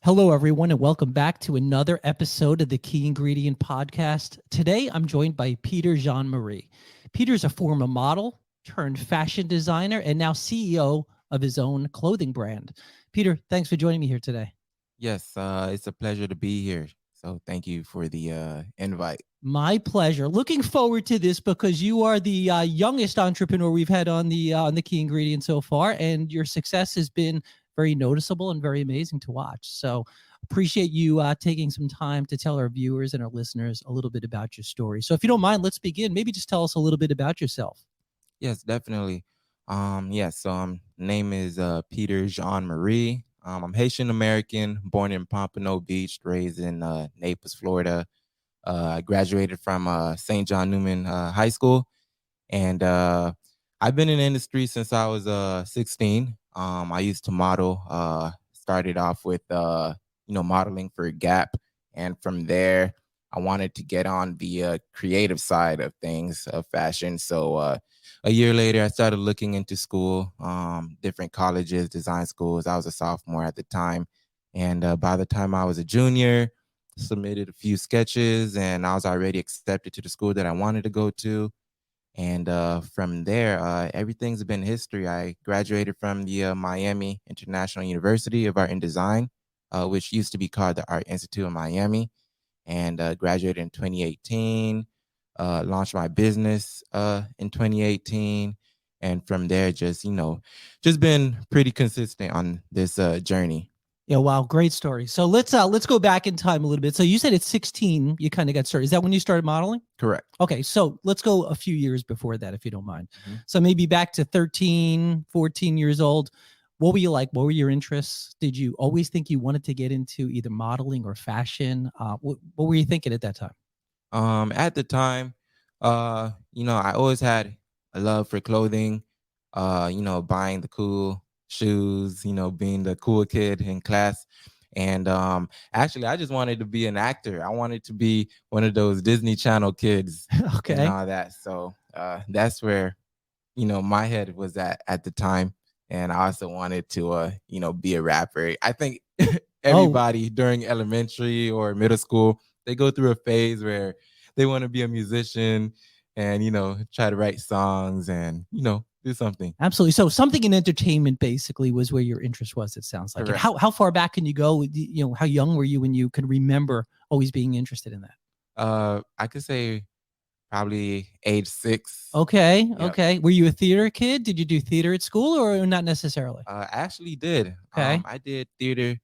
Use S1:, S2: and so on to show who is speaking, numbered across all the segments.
S1: Hello, everyone, and welcome back to another episode of the Key Ingredient Podcast. Today, I'm joined by Peter Jean-Marie. Peter's a former model turned fashion designer and now CEO of his own clothing brand. Peter, thanks for joining me here today.
S2: Yes, it's a pleasure to be here. So thank you for the invite.
S1: My pleasure. Looking forward to this because you are the youngest entrepreneur we've had on the Key Ingredient so far, and your success has been very noticeable and very amazing to watch. So appreciate you taking some time to tell our viewers and our listeners a little bit about your story. So if you don't mind, let's begin. Maybe just tell us a little bit about yourself.
S2: Yes, definitely. Name is Peter Jean Marie. I'm Haitian American, born in Pompano Beach, raised in Naples, Florida. I graduated from St. John Newman High School, and I've been in the industry since I was 16. I used to model. Started off with modeling for Gap, and from there, I wanted to get on the creative side of things of fashion. So a year later, I started looking into school, different colleges, design schools. I was a sophomore at the time, and by the time I was a junior, submitted a few sketches, and I was already accepted to the school that I wanted to go to. And from there, everything's been history. I graduated from the Miami International University of Art and Design, which used to be called the Art Institute of Miami, and graduated in 2018. Launched my business in 2018, and from there, just been pretty consistent on this journey.
S1: Yeah, wow, great story. So let's go back in time a little bit. So you said at 16 you kind of got started. Is that when you started modeling?
S2: Correct.
S1: Okay, so let's go a few years before that, if you don't mind.
S2: Mm-hmm.
S1: So maybe back to 13, 14 years old. What were you like? What were your interests? Did you always think you wanted to get into either modeling or fashion? What were you thinking at that time?
S2: At the time, I always had a love for clothing, buying the cool shoes, being the cool kid in class. And actually, I just wanted to be an actor. I wanted to be one of those Disney Channel kids
S1: Okay.
S2: and all that. So that's where, my head was at the time. And I also wanted to, be a rapper. I think everybody during elementary or middle school, they go through a phase where they want to be a musician and, try to write songs and, do something.
S1: Absolutely. So something in entertainment basically was where your interest was, it sounds like.
S2: Correct.
S1: And how far back can you go? How young were you when you could remember always being interested in that?
S2: I could say probably age 6.
S1: Okay.
S2: Yep.
S1: Okay. Were you a theater kid? Did you do theater at school or not necessarily?
S2: I actually did.
S1: Okay.
S2: I did theater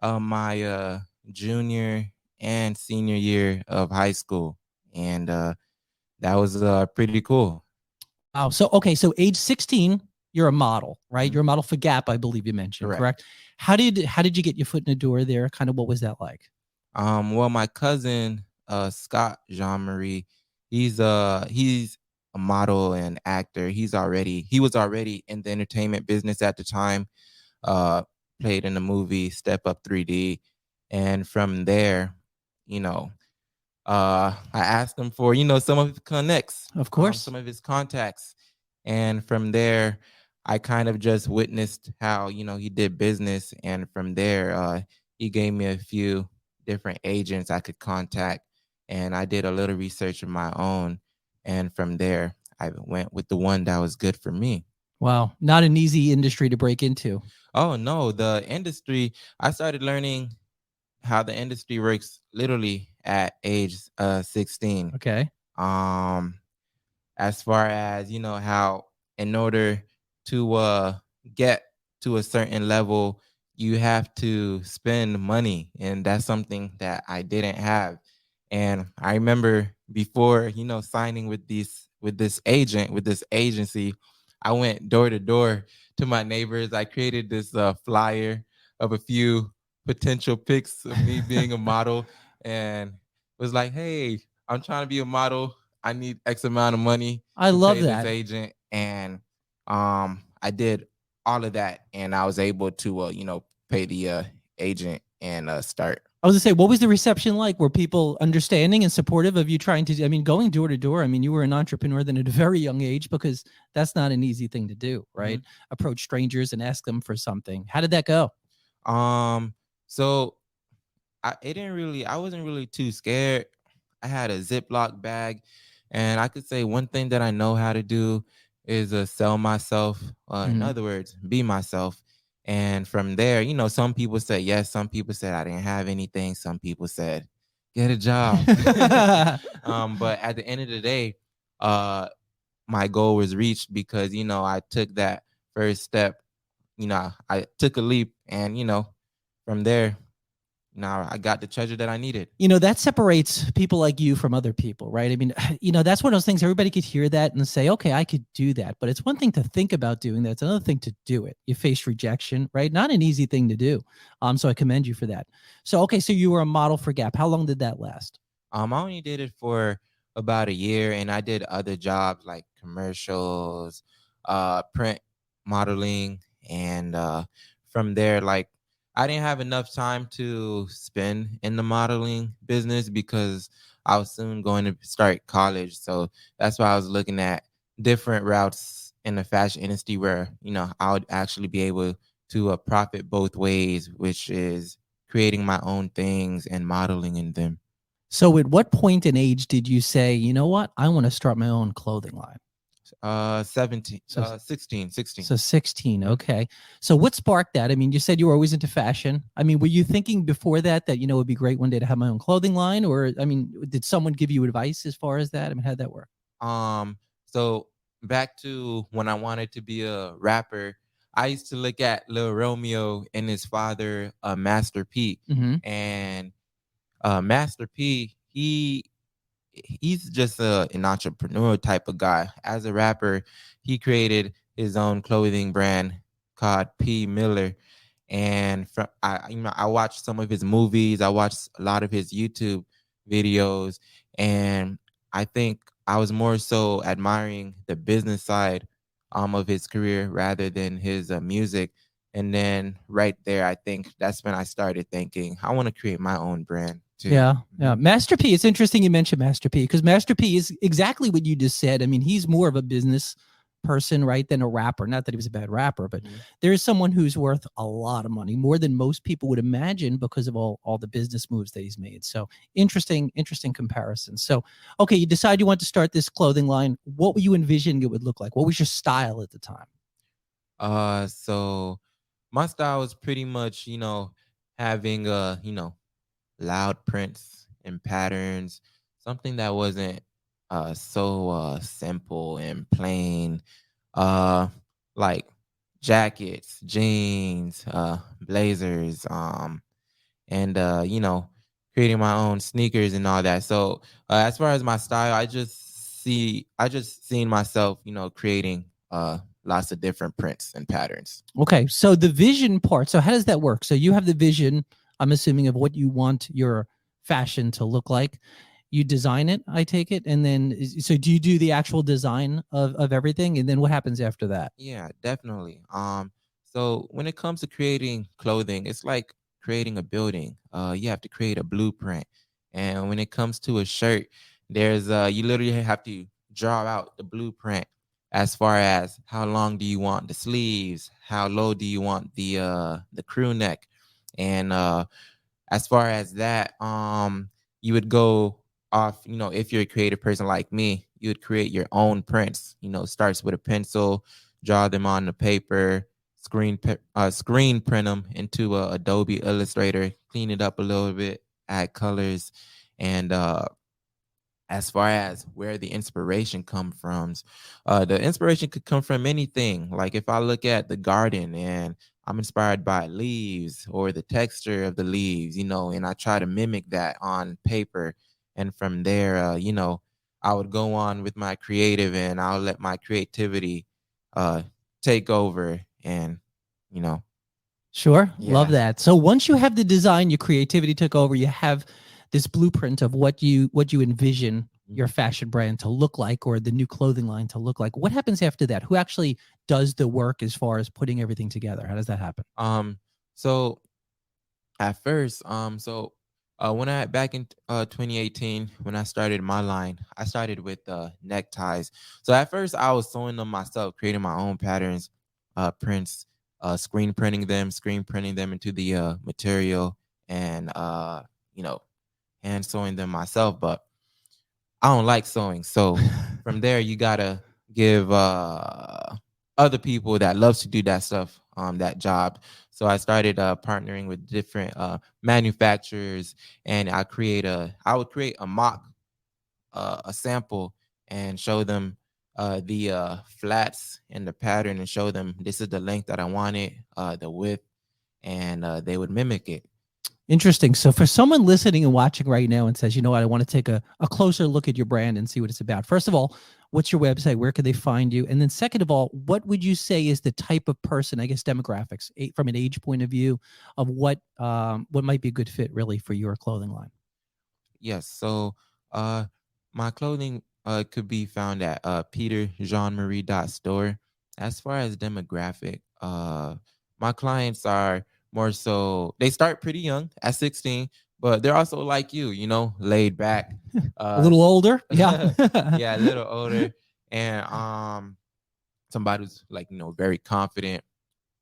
S2: my junior and senior year of high school. And that was pretty cool.
S1: Wow. So, okay. So age 16, you're a model, right? Mm-hmm. You're a model for Gap, I believe you mentioned, correct? How did you get your foot in the door there? Kind of what was that like?
S2: Well, my cousin, Scott Jean-Marie, he's a model and actor. He was already in the entertainment business at the time, played in the movie Step Up 3D. And from there, I asked him for, some of his connects,
S1: of course,
S2: some of his contacts. And from there, I kind of just witnessed how, he did business. And from there, he gave me a few different agents I could contact. And I did a little research of my own. And from there, I went with the one that was good for me.
S1: Wow. Not an easy industry to break into.
S2: Oh, no. The industry, I started learning how the industry works literally at age 16.
S1: Okay.
S2: As far as, how in order to get to a certain level, you have to spend money. And that's something that I didn't have. And I remember before, signing with this agency, I went door to door to my neighbors. I created this flyer of a few potential pics of me being a model and was like, hey, I'm trying to be a model. I need X amount of money.
S1: I love
S2: pay
S1: that.
S2: This agent. And I did all of that. And I was able to, pay the agent and start.
S1: I was gonna say, what was the reception like? Were people understanding and supportive of you trying to, going door to door? I mean, you were an entrepreneur then at a very young age, because that's not an easy thing to do, right? Mm-hmm. Approach strangers and ask them for something. How did that go?
S2: So I wasn't really too scared. I had a Ziploc bag, and I could say one thing that I know how to do is sell myself. In
S1: Mhm.
S2: other words, be myself. And from there, some people said yes, some people said I didn't have anything, some people said get a job. But at the end of the day, uh, my goal was reached because I took that first step. I took a leap, and from there, now I got the treasure that I needed.
S1: That separates people like you from other people, right? I mean, that's one of those things everybody could hear that and say, okay, I could do that. But it's one thing to think about doing that. It's another thing to do it. You face rejection, right? Not an easy thing to do. So I commend you for that. So, okay, so you were a model for Gap. How long did that last?
S2: I only did it for about a year, and I did other jobs like commercials, print modeling, and from there, like I didn't have enough time to spend in the modeling business because I was soon going to start college. So that's why I was looking at different routes in the fashion industry where I would actually be able to profit both ways, which is creating my own things and modeling in them.
S1: So, at what point in age did you say, you know what, I want to start my own clothing line?
S2: 17,
S1: So,
S2: 16.
S1: so 16.
S2: Mhm.
S1: Okay. So, what sparked that? I mean, you said you were always into fashion. I mean, were you thinking before that it would be great one day to have my own clothing line? Or, I mean, did someone give you advice as far as that? I mean, how'd that work?
S2: So back to when I wanted to be a rapper, I used to look at Lil Romeo and his father, Master P,
S1: Mm-hmm.
S2: and Master P, he's just an entrepreneur type of guy. As a rapper, he created his own clothing brand called P Miller. And I watched some of his movies. I watched a lot of his YouTube videos, and I think I was more so admiring the business side of his career rather than his music. And then right there, I think that's when I started thinking I want to create my own brand too.
S1: Yeah, yeah.
S2: Mhm.
S1: Master P. It's interesting you mentioned Master P because Master P is exactly what you just said. I mean, he's more of a business person, right, than a rapper. Not that he was a bad rapper, but
S2: Mhm.
S1: there is someone who's worth a lot of money, more than most people would imagine because of all the business moves that he's made. So interesting comparison. So, okay, you decide you want to start this clothing line. What were you envisioning it would look like? What was your style at the time?
S2: So my style was pretty much, having loud prints and patterns, something that wasn't so simple and plain. Uh like jackets, jeans, blazers, and creating my own sneakers and all that. So as far as my style, I just seen myself creating lots of different prints and patterns.
S1: Okay, so the vision part. So how does that work? So you have the vision, I'm assuming, of what you want your fashion to look like. You design it, I take it, and then so do you do the actual design of everything, and then what happens after that?
S2: Yeah, definitely. So when it comes to creating clothing, it's like creating a building. You have to create a blueprint. And when it comes to a shirt, there's you literally have to draw out the blueprint as far as how long do you want the sleeves, how low do you want the crew neck, and as far as that, you would go off, if you're a creative person like me, you would create your own prints. Starts with a pencil, draw them on the paper, screen print them into a Adobe Illustrator, clean it up a little bit, add colors, and as far as where the inspiration come from, the inspiration could come from anything. Like if I look at the garden and I'm inspired by leaves or the texture of the leaves, and I try to mimic that on paper. And from there, I would go on with my creative, and I'll let my creativity uh, take over. And, you know,
S1: Sure, love
S2: yeah.
S1: that. So once you have the design, your creativity took over. You have this blueprint of what you envision your fashion brand to look like or the new clothing line to look like. What happens after that? Who actually does the work as far as putting everything together? How does that happen?
S2: So at first, when I back in 2018, when I started my line, I started with neckties. So at first, I was sewing them myself, creating my own patterns, prints, screen printing them into the material, and you know, hand sewing them myself, but I don't like sewing. So from there, you gotta give other people that loves to do that stuff that job. So I started partnering with different manufacturers, and I would create a mock, a sample, and show them the flats and the pattern, and show them this is the length that I wanted, the width, and they would mimic it.
S1: Interesting. So for someone listening and watching right now and says, you know what, I want to take a closer look at your brand and see what it's about. First of all, what's your website? Where can they find you? And then second of all, what would you say is the type of person, I guess demographics, from an age point of view, of what might be a good fit really for your clothing line?
S2: Yes. So uh my clothing could be found at peterjeanmarie.store. As far as demographic, my clients are more so, they start pretty young at 16, but they're also like you know, laid back.
S1: A
S2: Uh
S1: little older? Yeah.
S2: yeah, a little older, and somebody who's like, you know, very confident,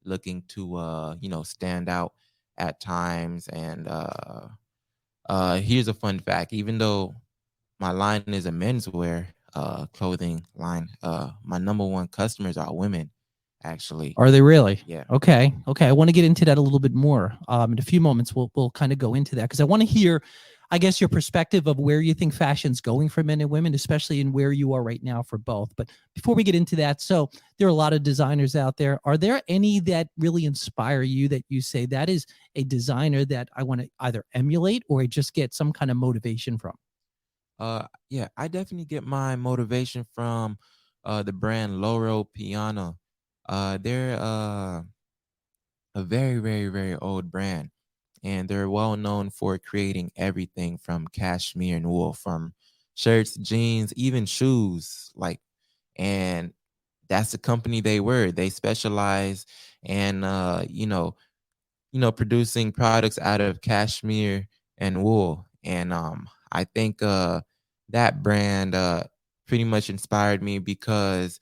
S2: looking to you know, stand out at times. And here's a fun fact. Even though my line is a menswear clothing line, my number one customers are women, actually.
S1: Are they really?
S2: Yeah.
S1: Okay. Okay. I want to get into that a little bit more. In a few moments, we'll kind of go into that because I want to hear, I guess, your perspective of where you think fashion's going for men and women, especially in where you are right now for both. But before we get into that, so there are a lot of designers out there. Are there any that really inspire you that you say that is a designer that I want to either emulate or just get some kind of motivation from?
S2: Yeah, I definitely get my motivation from the brand Loro Piano. They're a very, very, very old brand, and they're well known for creating everything from cashmere and wool, from shirts, jeans, even shoes. Like, and that's the company they were. They specialize in producing products out of cashmere and wool. And I think that brand pretty much inspired me, because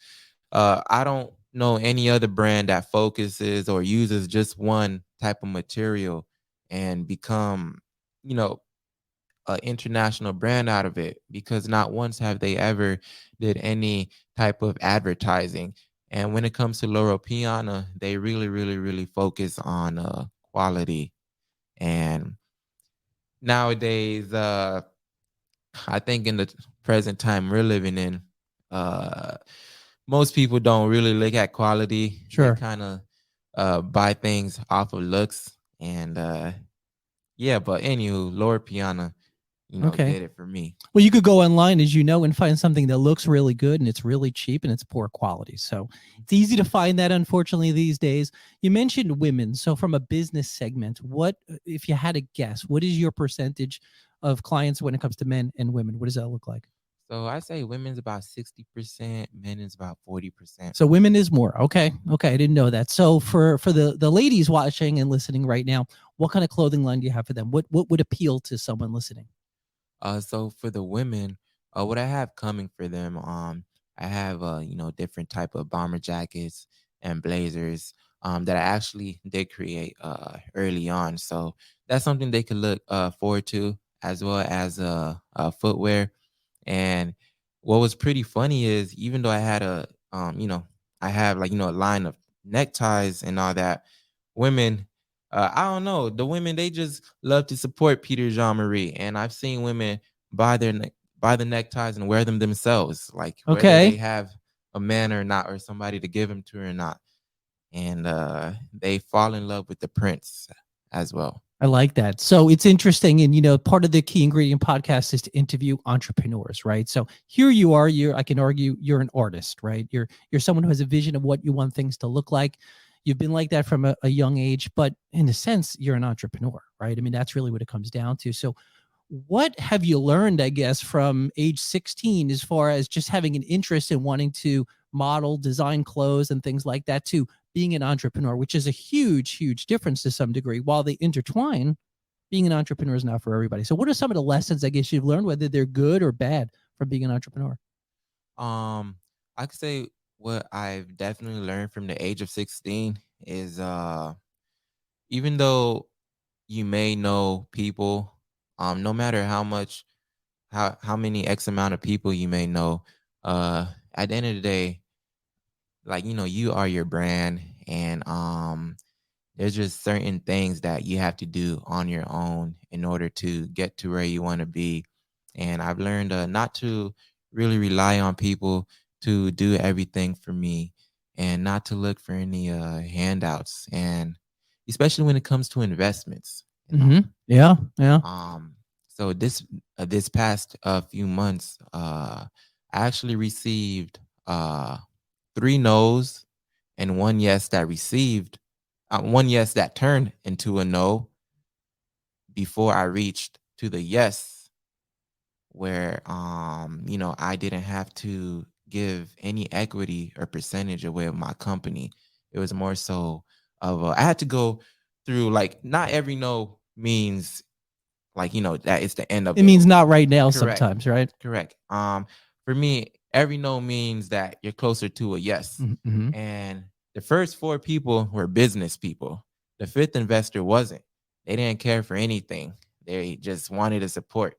S2: I don't know any other brand that focuses or uses just one type of material and become, you know, an international brand out of it, because not once have they ever did any type of advertising. And when it comes to Loro Piana, they really, really, really focus on quality. And nowadays, I think in the present time we're living in, uh, most people don't really look at quality. They
S1: Sure.
S2: kind of buy things off of looks. And yeah, but anywho, Lord Piana, you know,
S1: Okay.
S2: did it for me.
S1: Well, you could go online, as you know, and find something that looks really good and it's really cheap and it's poor quality. So it's easy to find that, unfortunately, these days. You mentioned women. So, from a business segment, what, if you had to guess, what is your percentage of clients when it comes to men and women? What does that look like?
S2: So I say women's about 60%, men is about 40%.
S1: So women is more. Okay. Okay. I didn't know that. So for the ladies watching and listening right now, what kind of clothing line do you have for them? What would appeal to someone listening?
S2: So for the women, what I have coming for them, I have different type of bomber jackets and blazers that I actually did create early on. So that's something they could look forward to, as well as footwear. And what was pretty funny is, even though I had I have, like, a line of neckties and all that, women, I don't know, the women, they just love to support Peter Jean Marie, and I've seen women buy buy the neckties and wear them themselves, like whether they
S1: Okay.
S2: have a man or not, or somebody to give them to or not, and they fall in love with the prints as well.
S1: I like that. So it's interesting. And, part of the Key Ingredient podcast is to interview entrepreneurs, right? So here you are, I can argue you're an artist, right? You're someone who has a vision of what you want things to look like. You've been like that from a young age, but in a sense, you're an entrepreneur, right? I mean, that's really what it comes down to. So what have you learned, I guess, from age 16, as far as just having an interest in wanting to model, design clothes and things like that, to being an entrepreneur, which is a huge, huge difference to some degree? While they intertwine, being an entrepreneur is not for everybody. So what are some of the lessons, I guess, you've learned, whether they're good or bad, from being an entrepreneur?
S2: Um, I could say what I've definitely learned from the age of 16 is, even though you may know people No matter how much, how many X amount of people you may know, uh, at the end of the day, like, you are your brand, and there's just certain things that you have to do on your own in order to get to where you want to be. And I've learned not to really rely on people to do everything for me, and not to look for any handouts, and especially when it comes to investments.
S1: Yeah, yeah.
S2: Um, so this past few months, I actually received three no's and one yes that turned into a no before I reached to the yes, where I didn't have to give any equity or percentage away of my company. It was more so of I had to go through, like, not every no means, like, that it's the end of
S1: It
S2: it.
S1: means not right now
S2: Correct.
S1: sometimes, right?
S2: Correct. For me, every no means that you're closer to a yes.
S1: Mm-hmm.
S2: And the first four people were business people. The fifth investor wasn't. They didn't care for anything. They just wanted to support.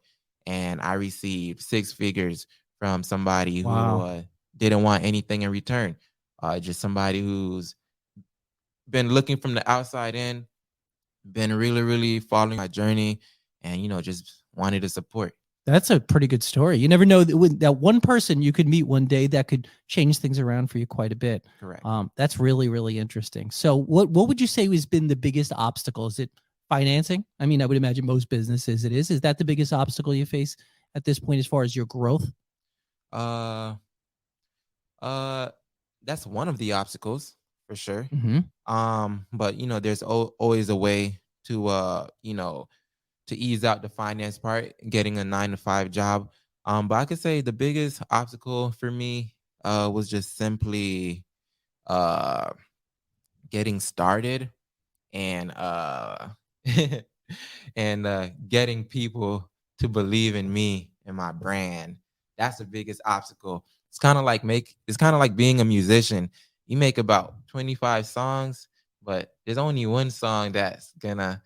S2: And I received six figures from somebody who
S1: Wow.
S2: didn't want anything in return. Just somebody who's been looking from the outside in, been really, really following my journey, and just wanted to support.
S1: That's a pretty good story. You never know that that one person you could meet one day that could change things around for you quite a bit.
S2: Correct.
S1: That's really, really interesting. So what would you say has been the biggest obstacle? Is it financing? I mean, I would imagine most businesses it is. Is that the biggest obstacle you face at this point as far as your growth?
S2: Uh, uh, that's one of the obstacles for sure.
S1: Mm-hmm.
S2: But there's always a way to to ease out the finance part, getting a 9 to 5 job. But I could say the biggest obstacle for me was just simply uh getting started, and and getting people to believe in me and my brand. That's the biggest obstacle. It's kind of like being a musician. You make about 25 songs, but there's only one song that's gonna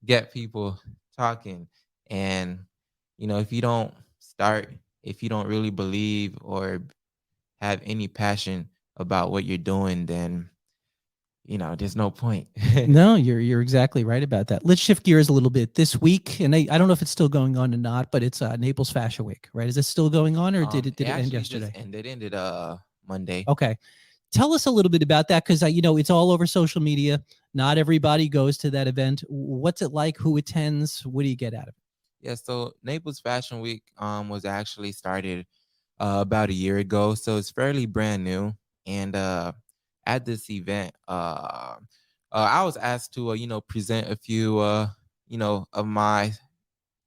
S2: get people talking. And if you don't start, if you don't really believe or have any passion about what you're doing, then there's no point.
S1: No, you're exactly right about that. Let's shift gears a little bit. This week, and I don't know if it's still going on or not, but it's Naples Fashion Week, right? Is it still going on, or did
S2: It
S1: it end
S2: actually just
S1: yesterday?
S2: ended Monday.
S1: Okay, tell us a little bit about that because it's all over social media. Not everybody goes to that event. What's it like? Who attends? What do you get out of it?
S2: Yeah, so Naples Fashion Week was actually started about a year ago, so it's fairly brand new. And at this event, I was asked to present a few of my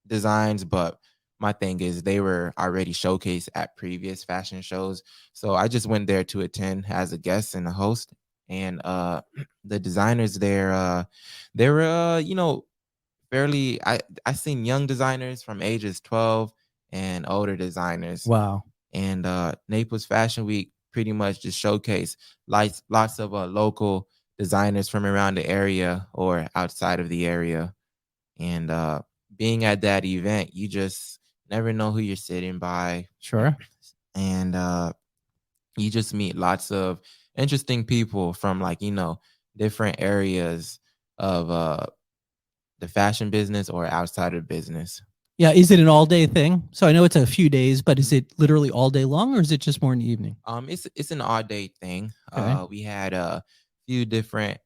S2: designs, but my thing is they were already showcased at previous fashion shows, so I just went there to attend as a guest and a host. And the designers there, they were fairly, I seen young designers from ages 12 and older designers.
S1: Wow.
S2: And Naples Fashion Week pretty much just showcased lots of local designers from around the area or outside of the area. And being at that event, you just never know who you're sitting by.
S1: Sure.
S2: And you just meet lots of interesting people from, like, different areas of the fashion business or outside of business.
S1: Yeah. Is it an all day thing? So I know it's a few days, but is it literally all day long, or is it just more in the evening?
S2: It's an all day thing.
S1: Okay.
S2: We had a few different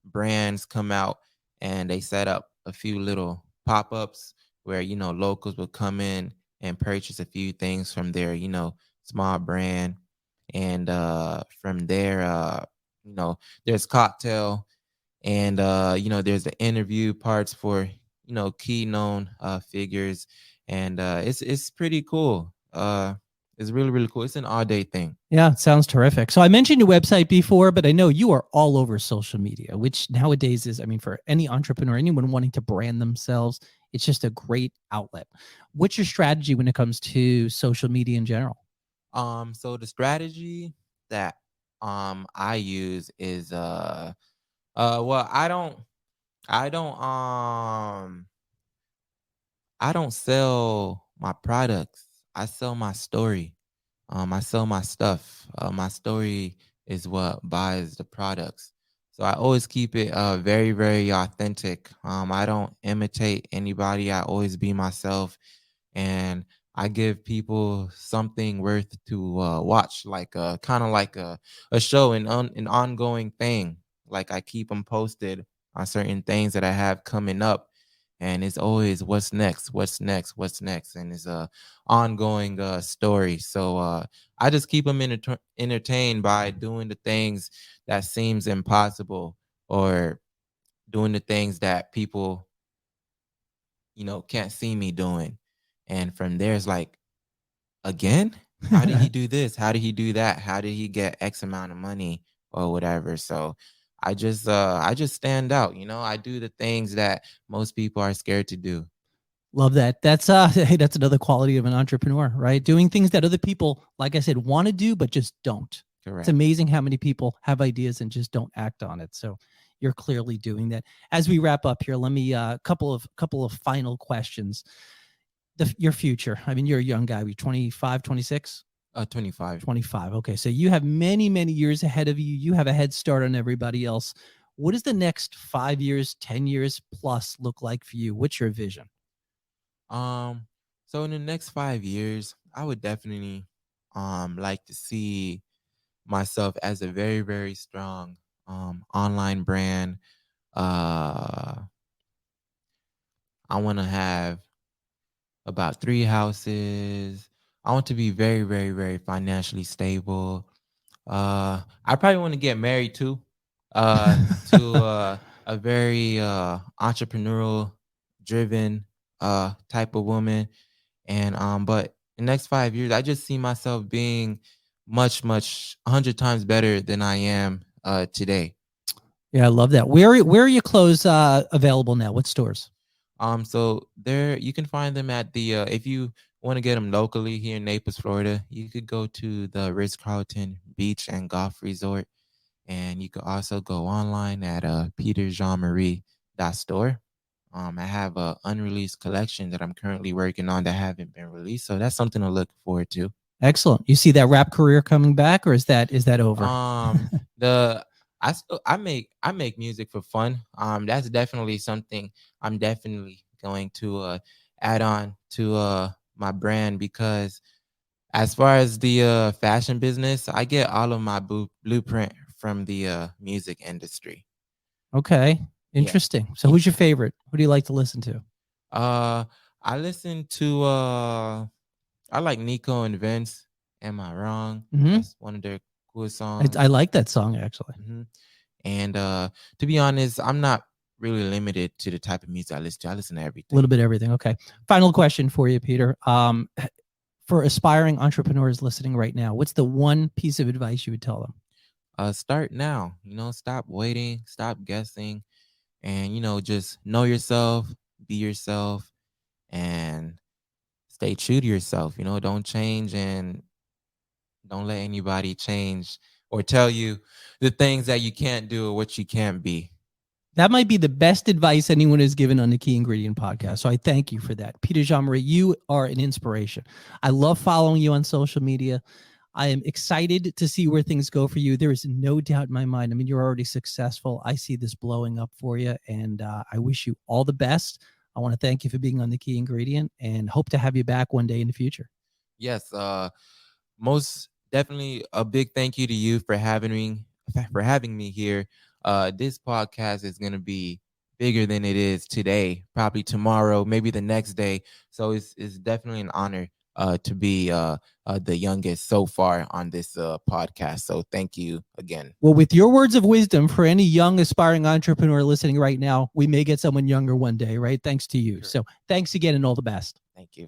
S2: brands come out, and they set up a few little pop ups where locals would come in and purchase a few things from their small brand. And from there, there's cocktail, and there's the interview parts for key known figures. And it's pretty cool. It's really, really cool. It's an all day thing.
S1: Yeah, it sounds terrific. So I mentioned your website before, but I know you are all over social media, which nowadays is, I mean, for any entrepreneur, anyone wanting to brand themselves, it's just a great outlet. What's your strategy when it comes to social media in general?
S2: So the strategy that I use is well, I don't I don't sell my products. I sell my story. I sell my stuff. My story is what buys the products. So I always keep it very, very authentic. I don't imitate anybody. I always be myself, and I give people something worth to watch, like kind of like a show, an ongoing thing. Like I keep them posted on certain things that I have coming up, and it's always what's next, what's next, what's next, and it's a ongoing story. So I just keep them entertained by doing the things that seems impossible, or doing the things that people can't see me doing. And from there, it's like, again, how did he do this? How did he do that? How did he get X amount of money or whatever? So I just stand out. I do the things that most people are scared to do.
S1: Love that. That's hey, that's another quality of an entrepreneur, right? Doing things that other people, like I said, want to do but just don't.
S2: Correct.
S1: It's amazing how many people have ideas and just don't act on it. So you're clearly doing that. As we wrap up here, let me couple of final questions. Your future. I mean, you're a young guy. You're 25, 26?
S2: 25.
S1: 25. Okay. So you have many, many years ahead of you. You have a head start on everybody else. What does the next 5 years, 10 years plus look like for you? What's your vision?
S2: So in the next 5 years, I would definitely like to see myself as a very, very strong online brand. Uh I want to have about 3 houses. I want to be very, very, very financially stable. I probably want to get married too, to a very entrepreneurial driven type of woman. And but the next 5 years, I just see myself being much, much 100 times better than I am today.
S1: Yeah, I love that. Where are your clothes available now? What stores?
S2: So there you can find them at the if you want to get them locally here in Naples, Florida, you could go to the Ritz-Carlton Beach and Golf Resort, and you could also go online at peterjeanmarie.store. I have a unreleased collection that I'm currently working on that haven't been released, so that's something to look forward to.
S1: Excellent. You see that rap career coming back, or is that over?
S2: The I make music for fun. That's definitely something I'm definitely going to add on to my brand, because as far as the fashion business, I get all of my blueprint from the music industry.
S1: Okay.
S2: Yeah.
S1: Interesting. So who's your favorite? Who do you like to listen to?
S2: I listen to I like Nico and Vince. Am I wrong?
S1: Mhm.
S2: That's one of their coolest songs.
S1: I like that song actually.
S2: And to be honest, I'm not really limited to the type of music I listen to. I listen to
S1: A
S2: everything.
S1: little bit of everything. Okay. Final question for you, Peter. For aspiring entrepreneurs listening right now, what's the one piece of advice you would tell them?
S2: Start now. Stop waiting, stop guessing, and just know yourself, be yourself, and stay true to yourself. Don't change, and don't let anybody change or tell you the things that you can't do or what you can't be.
S1: That might be the best advice anyone has given on the Key Ingredient podcast. So I thank you for that. Peter Jean-Marie, you are an inspiration. I love following you on social media. I am excited to see where things go for you. There is no doubt in my mind. I mean, you're already successful. I see this blowing up for you, and I wish you all the best. I want to thank you for being on the Key Ingredient and hope to have you back one day in the future.
S2: Yes, most definitely a big thank you to you for having me here. This podcast is going to be bigger than it is today, probably tomorrow, maybe the next day. So it's definitely an honor to be the youngest so far on this podcast. So thank you again.
S1: Well, with your words of wisdom for any young aspiring entrepreneur listening right now, we may get someone younger one day, right? Thanks to you.
S2: Sure.
S1: So thanks again and all the best.
S2: Thank you.